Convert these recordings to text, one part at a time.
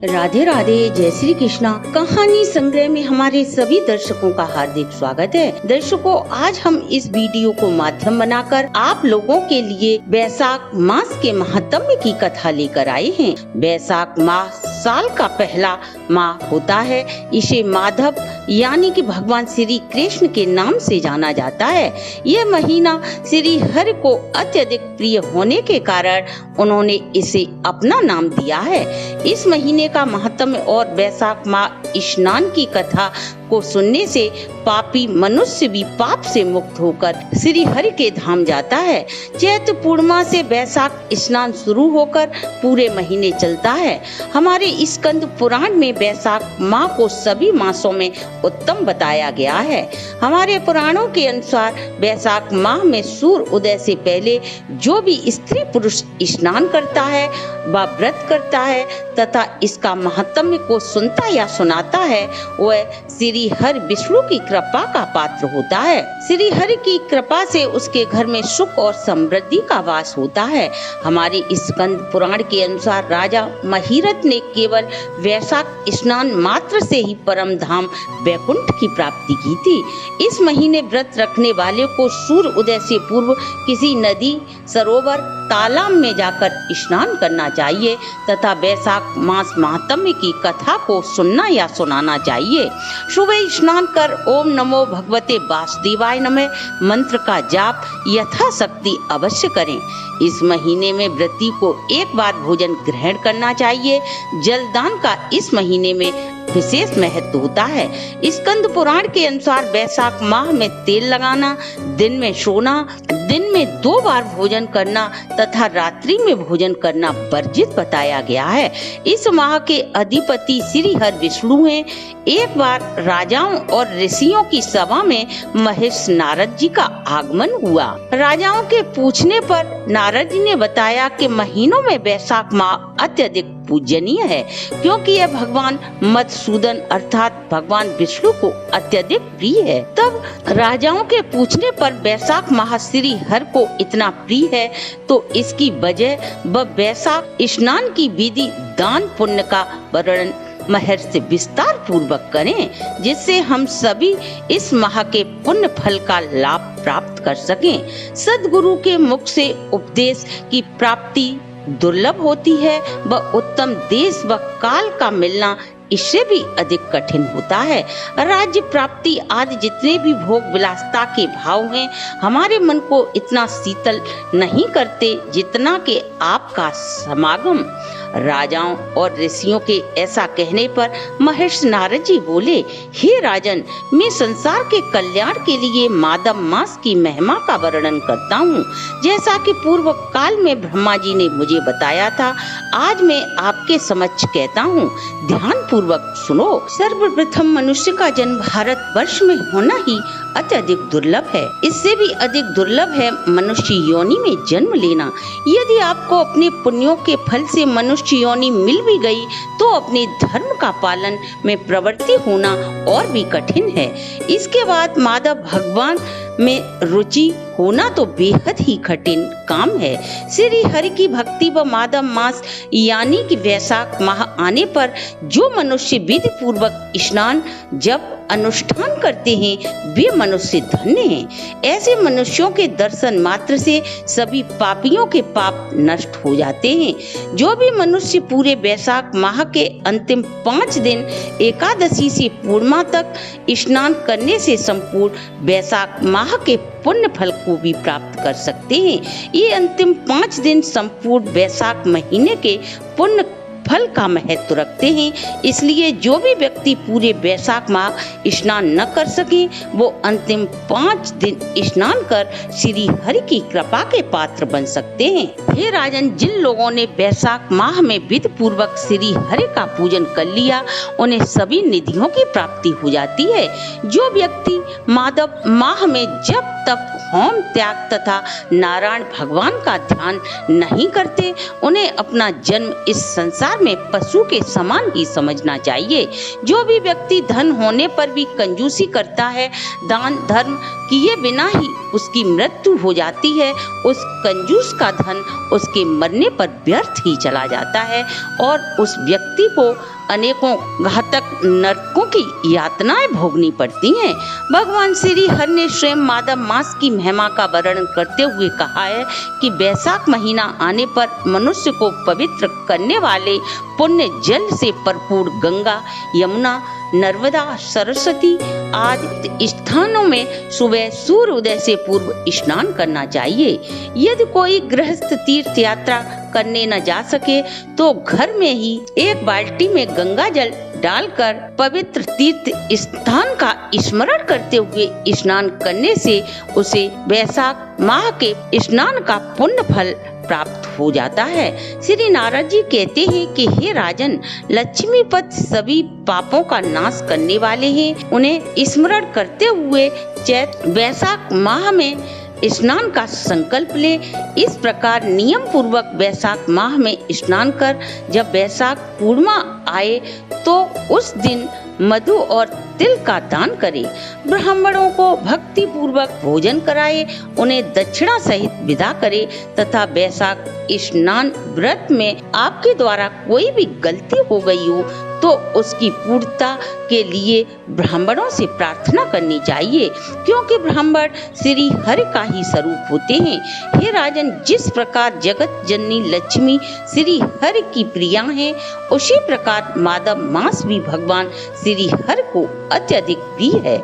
राधे राधे, जय श्री कृष्णा। कहानी संग्रह में हमारे सभी दर्शकों का हार्दिक स्वागत है। दर्शकों, आज हम इस वीडियो को माध्यम बनाकर आप लोगों के लिए वैशाख मास के महात्म्य की कथा लेकर आए हैं। वैशाख मास साल का पहला माह होता है। इसे माधव यानी कि भगवान श्री कृष्ण के नाम से जाना जाता है। यह महीना श्री हरि को अत्यधिक प्रिय होने के कारण उन्होंने इसे अपना नाम दिया है। इस महीने का महत्व और वैशाख माह स्नान की कथा को सुनने से पापी मनुष्य भी पाप से मुक्त होकर श्री हरि के धाम जाता है। चैत्र पूर्णिमा से वैशाख स्नान शुरू होकर पूरे महीने चलता है। हमारे स्कंद पुराण में वैशाख माह को सभी मासों में उत्तम बताया गया है। हमारे पुराणों के अनुसार वैशाख माह में सूर्य उदय से पहले जो भी स्त्री पुरुष स्नान करता है व व्रत करता है तथा इसका महत्म्य को सुनता या सुनाता है, वह श्री हरि विष्णु की कृपा का पात्र होता है। श्री हरि की कृपा से उसके घर में सुख और समृद्धि का वास होता है। हमारे स्कंद पुराण के अनुसार राजा महिरथ ने केवल वैशाख स्नान मात्र से ही परम धाम वैकुंठ की प्राप्ति की थी। इस महीने व्रत रखने वाले को सूर्य उदय से पूर्व किसी नदी, सरोवर, तालाब में जाकर स्नान करना चाहिए तथा वैशाख मास महात्म्य की कथा को सुनना या सुनाना चाहिए। सुबह स्नान कर ओम नमो भगवते वासुदेवाय नमः मंत्र का जाप यथाशक्ति अवश्य करें। इस महीने में व्रती को एक बार भोजन ग्रहण करना चाहिए। जलदान का इस महीने में विशेष महत्व होता है। स्कंद पुराण के अनुसार वैशाख माह में तेल लगाना, दिन में सोना, दिन में 2 बार भोजन करना तथा रात्रि में भोजन करना वर्जित बताया गया है। इस माह के अधिपति श्री हरि विष्णु हैं। एक बार राजाओं और ऋषियों की सभा में महेश नारद जी का आगमन हुआ। राजाओं के पूछने पर नारद जी ने बताया कि महीनों में वैशाख माह अत्यधिक पूजनीय है क्योंकि यह भगवान मधुसूदन अर्थात भगवान विष्णु को अत्यधिक प्रिय है। तब राजाओं के पूछने पर वैशाख माह श्री हरि को इतना प्रिय है तो इसकी वजह व वैशाख स्नान की विधि, दान पुण्य का वर्णन महर्षि विस्तार पूर्वक करें जिससे हम सभी इस माह के पुण्य फल का लाभ प्राप्त कर सकें। सद्गुरु के मुख से उपदेश की प्राप्ति दुर्लभ होती है व उत्तम देश व काल का मिलना इससे भी अधिक कठिन होता है। राज्य प्राप्ति आदि जितने भी भोग विलासता के भाव हैं हमारे मन को इतना शीतल नहीं करते जितना कि आपका समागम। राजाओं और ऋषियों के ऐसा कहने पर महर्षि नारद जी बोले, हे राजन, मैं संसार के कल्याण के लिए माधव मास की महिमा का वर्णन करता हूँ। जैसा कि पूर्व काल में ब्रह्मा जी ने मुझे बताया था, आज मैं आपके समक्ष कहता हूँ, ध्यान पूर्वक सुनो। सर्वप्रथम मनुष्य का जन्म भारत वर्ष में होना ही अत्यधिक दुर्लभ है। इससे भी अधिक दुर्लभ है मनुष्य योनि में जन्म लेना। यदि आपको अपने पुण्यों के फल से मनुष्य योनि मिल भी गई तो अपने धर्म का पालन में प्रवृत्ति होना और भी कठिन है। इसके बाद माधव भगवान में रुचि होना तो बेहद ही कठिन काम है। श्री हरि की भक्ति व माधव मास यानी कि वैशाख माह आने पर जो मनुष्य विधि पूर्वक स्नान जप अनुष्ठान करते हैं वे मनुष्य धन्य हैं। ऐसे मनुष्यों के दर्शन मात्र से सभी पापियों के पाप नष्ट हो जाते हैं। जो भी मनुष्य पूरे वैशाख माह के अंतिम 5 दिन एकादशी से पूर्णिमा तक स्नान करने से संपूर्ण वैशाख माह के पुण्य फल को भी प्राप्त कर सकते हैं। ये अंतिम 5 दिन संपूर्ण वैशाख महीने के पुण्य फल का महत्व रखते हैं। इसलिए जो भी व्यक्ति पूरे वैशाख माह स्नान न कर सके वो अंतिम 5 दिन स्नान कर श्री हरि की कृपा के पात्र बन सकते हैं। हे राजन, जिन लोगों ने वैशाख माह में विधि पूर्वक श्री हरि का पूजन कर लिया उन्हें सभी निधियों की प्राप्ति हो जाती है। जो व्यक्ति माधव माह में जब तप, होम, त्याग तथा नारायण भगवान का ध्यान नहीं करते उन्हें अपना जन्म इस संसार में पशु के समान ही समझना चाहिए। जो भी व्यक्ति धन होने पर भी कंजूसी करता है, दान धर्म किए बिना ही उसकी मृत्यु हो जाती है, उस कंजूस का धन उसके मरने पर व्यर्थ ही चला जाता है और उस व्यक्ति को अनेकों घातक नरकों की यातनाएं भोगनी पड़ती हैं। भगवान श्री हरि ने स्वयं माधव मास की महिमा का वर्णन करते हुए कहा है कि वैशाख महीना आने पर मनुष्य को पवित्र करने वाले पुण्य जल से भरपूर गंगा, यमुना, नर्मदा, सरस्वती आदि स्थानों में सुबह सूर्य उदय से पूर्व स्नान करना चाहिए। यदि कोई गृहस्थ तीर्थ यात्रा करने न जा सके तो घर में ही एक बाल्टी में गंगा जल डालकर पवित्र तीर्थ स्थान का स्मरण करते हुए स्नान करने से उसे वैशाख माह के स्नान का पुण्य फल प्राप्त हो जाता है। श्री नारद जी कहते हैं कि हे राजन, लक्ष्मीपति सभी पापों का नाश करने वाले हैं। उन्हें स्मरण करते हुए चैत वैशाख माह में स्नान का संकल्प ले। इस प्रकार नियम पूर्वक वैशाख माह में स्नान कर जब वैशाख पूर्णिमा आए तो उस दिन मधु और तिल का दान करे, ब्राह्मणों को भक्ति पूर्वक भोजन कराए, उन्हें दक्षिणा सहित विदा करे तथा वैशाख स्नान व्रत में आपके द्वारा कोई भी गलती हो गई हो तो उसकी पूर्णता के लिए ब्राह्मणों से प्रार्थना करनी चाहिए, क्योंकि ब्राह्मण श्री हरि का ही स्वरूप होते हैं। हे राजन, जिस प्रकार जगत जननी लक्ष्मी श्री हरि की प्रिया हैं, उसी प्रकार माधव मास भी भगवान श्री हरि को अत्यधिक प्रिय है।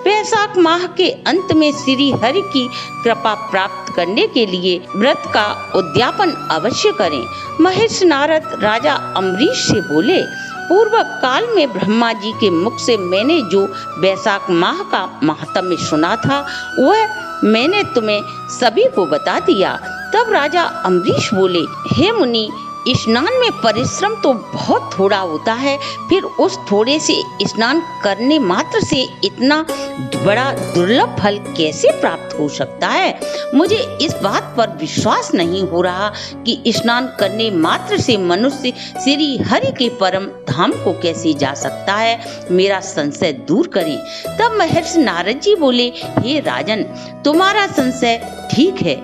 वैशाख माह के अंत में श्री हरि की कृपा प्राप्त करने के लिए व्रत का उद्यापन अवश्य करें। महर्षि नारद राजा अम्बरीश से बोले, पूर्व काल में ब्रह्मा जी के मुख से मैंने जो वैशाख माह का महात्म्य सुना था वह मैंने तुम्हें सभी को बता दिया। तब राजा अम्बरीश बोले, हे मुनि, स्नान में परिश्रम तो बहुत थोड़ा होता है, फिर उस थोड़े से स्नान करने मात्र से इतना बड़ा दुर्लभ फल कैसे प्राप्त हो सकता है? मुझे इस बात पर विश्वास नहीं हो रहा कि स्नान करने मात्र से मनुष्य श्री हरि के परम धाम को कैसे जा सकता है, मेरा संशय दूर करें। तब महर्षि नारद जी बोले, हे राजन, तुम्हारा संशय ठीक है।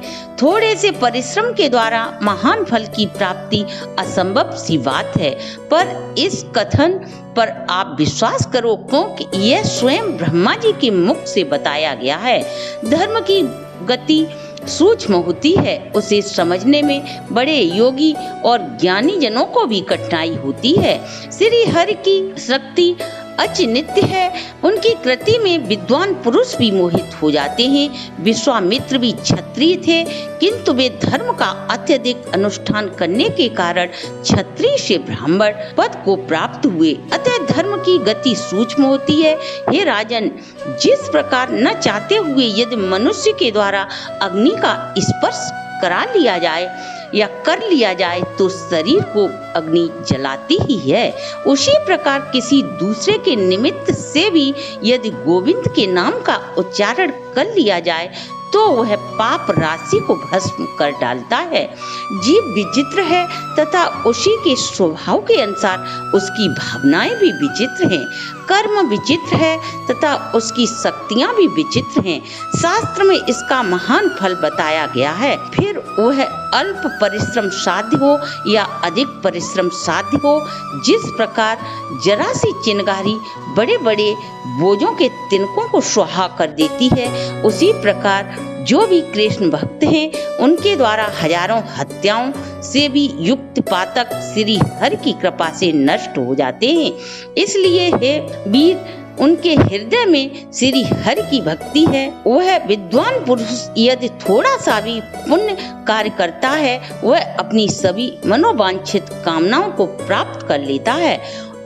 थोड़े से परिश्रम के द्वारा महान फल की प्राप्ति असंभव सी बात है, पर इस कथन पर आप विश्वास करो, क्योंकि यह स्वयं ब्रह्मा जी के मुख से बताया गया है। धर्म की गति सूक्ष्म होती है, उसे समझने में बड़े योगी और ज्ञानी जनों को भी कठिनाई होती है। श्री हरि की शक्ति अचिन्त्य है, उनकी कृति में विद्वान पुरुष भी मोहित हो जाते हैं। विश्वामित्र भी क्षत्रिय थे, किंतु वे धर्म का अत्यधिक अनुष्ठान करने के कारण क्षत्रिय से ब्राह्मण पद को प्राप्त हुए। अतः धर्म की गति सूक्ष्म होती है। हे राजन, जिस प्रकार न चाहते हुए यदि मनुष्य के द्वारा अग्नि का स्पर्श करा लिया जाए या कर लिया जाए तो शरीर को अग्नि जलाती ही है, उसी प्रकार किसी दूसरे के निमित्त से भी यदि गोविंद के नाम का उच्चारण कर लिया जाए तो वह पाप राशि को भस्म कर डालता है। जीव विचित्र है तथा उसी के स्वभाव के अनुसार उसकी भावनाएं भी विचित्र हैं। कर्म विचित्र है तथा उसकी शक्तियां भी विचित्र हैं। शास्त्र में इसका महान फल बताया गया है। फिर वह अल्प परिश्रम साध्य हो या अधिक परिश्रम साध्य हो, जिस प्रकार जरा सी चिंगारी बड़े बड़े बोझों के तिनकों को सुहा कर देती है, उसी प्रकार जो भी कृष्ण भक्त हैं उनके द्वारा हजारों हत्याओं से भी युक्त पातक श्री हरि की कृपा से नष्ट हो जाते हैं। इसलिए हे वीर, उनके हृदय में श्री हरि की भक्ति है। वह विद्वान पुरुष यदि थोड़ा सा भी पुण्य कार्य करता है, वह अपनी सभी मनोवांछित कामनाओं को प्राप्त कर लेता है।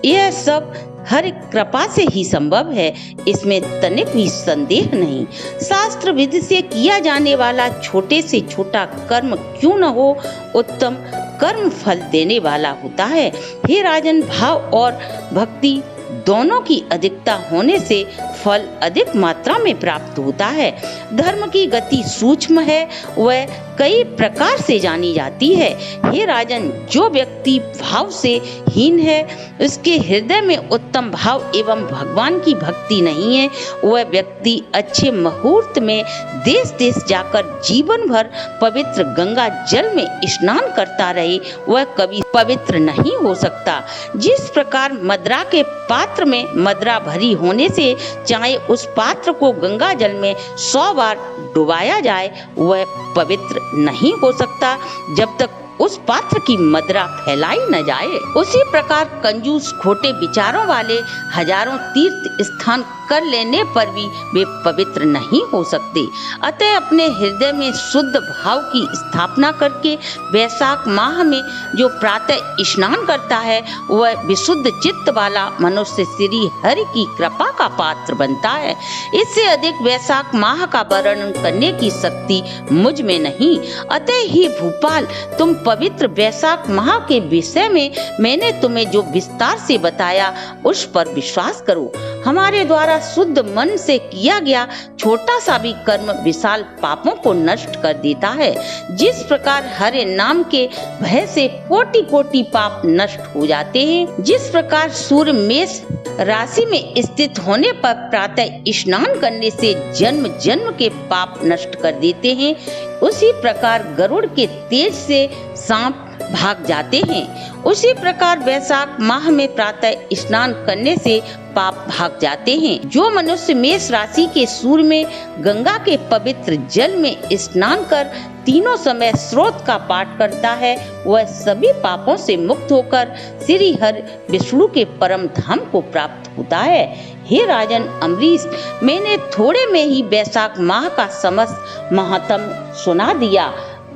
यह सब हर कृपा से ही संभव है, इसमें तनिक भी संदेह नहीं। शास्त्र विधि से किया जाने वाला छोटे से छोटा कर्म क्यों न हो, उत्तम कर्म फल देने वाला होता है। हे राजन, भाव और भक्ति दोनों की अधिकता होने से फल अधिक मात्रा में प्राप्त होता है। धर्म की गति सूक्ष्म है, वह कई प्रकार से जानी जाती है। हे राजन, जो व्यक्ति भाव से हीन है, उसके हृदय में उत्तम भाव एवं भगवान की भक्ति नहीं है, वह व्यक्ति अच्छे मुहूर्त में देश देश जाकर जीवन भर पवित्र गंगा जल में स्नान करता रहे, वह कभी पवित्र नहीं हो सकता। जिस प्रकार मदरा के पात्र में मदरा भरी होने से चाहे उस पात्र को गंगा जल में 100 बार डुबाया जाए, वह पवित्र नहीं हो सकता जब तक उस पात्र की मदरा फैलाई न जाए। उसी प्रकार कंजूस खोटे विचारों वाले हजारों तीर्थ स्थान कर लेने पर भी वे पवित्र नहीं हो सकते। अतः अपने हृदय में शुद्ध भाव की स्थापना करके वैशाख माह में जो प्रातः स्नान करता है, वह विशुद्ध चित्त वाला मनुष्य श्री हरि की कृपा का पात्र बनता है। इससे अधिक वैशाख माह का वर्णन करने की शक्ति मुझ में नहीं। अतः ही भूपाल, तुम पवित्र वैशाख माह के विषय में मैंने तुम्हें जो विस्तार से बताया, उस पर विश्वास करो। हमारे द्वारा शुद्ध मन से किया गया छोटा सा भी कर्म विशाल पापों को नष्ट कर देता है। जिस प्रकार हरे नाम के भय से कोटि कोटि पाप नष्ट हो जाते हैं, जिस प्रकार सूर्य मेष राशि में स्थित होने पर प्रातः स्नान करने से जन्म जन्म के पाप नष्ट कर देते हैं, उसी प्रकार गरुड़ के तेज से सांप भाग जाते हैं। उसी प्रकार वैशाख माह में प्रातः स्नान करने से पाप भाग जाते हैं। जो मनुष्य मेष राशि के सूर्य में गंगा के पवित्र जल में स्नान कर तीनों समय स्रोत का पाठ करता है, वह सभी पापों से मुक्त होकर श्री हरि विष्णु के परम धाम को प्राप्त होता है। हे राजन अम्बरीश, मैंने थोड़े में ही वैशाख माह का समस्त महात्म्य सुना दिया।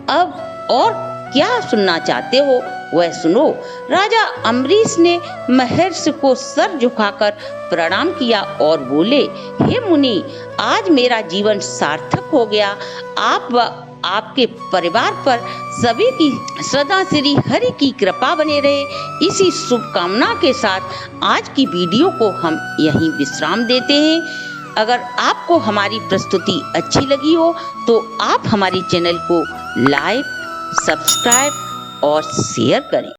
अब और क्या सुनना चाहते हो वह सुनो। राजा अम्बरीश ने महर्षि को सर झुकाकर प्रणाम किया और बोले, हे मुनि, आज मेरा जीवन सार्थक हो गया। आप व आपके परिवार पर सभी की सदा श्री हरि की कृपा बने रहे। इसी शुभकामना के साथ आज की वीडियो को हम यहीं विश्राम देते हैं। अगर आपको हमारी प्रस्तुति अच्छी लगी हो तो आप हमारे चैनल को लाइक, सब्सक्राइब और शेयर करें।